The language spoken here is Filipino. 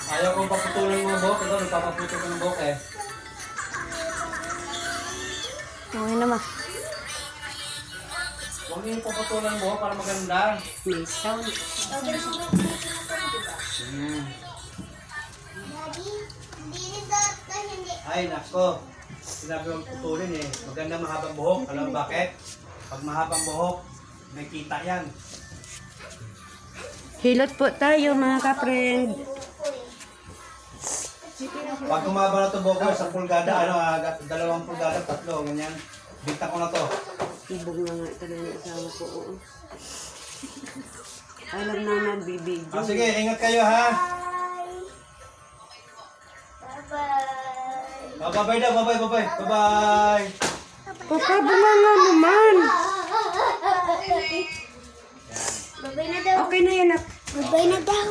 Ayaw kong paputulan yung mga buhok. Ito, nagpapaputol ko ng buhok eh. Okay naman. Huwag niyo paputulan ng buhok para maganda. May sound. Ay, nako. Sinabi mong putulin eh. Maganda mahabang buhok. Alam mo bakit? Pag mahabang buhok, may kita yan. Hilot po tayo mga ka-friend. Pag kumaba na ito buhok ko, 1 pulgada, 2 pulgada, 3, ganyan. Bigta ko na to. Ibog na nga talaga yung asawa ko. Oo. Alam na nagbibidyo. Sige, ingat kayo ha. Bye-bye daw, bye-bye. Bye-bye. Pagkabunga nga naman. Babay na daw. Okay na yan. Babay na daw.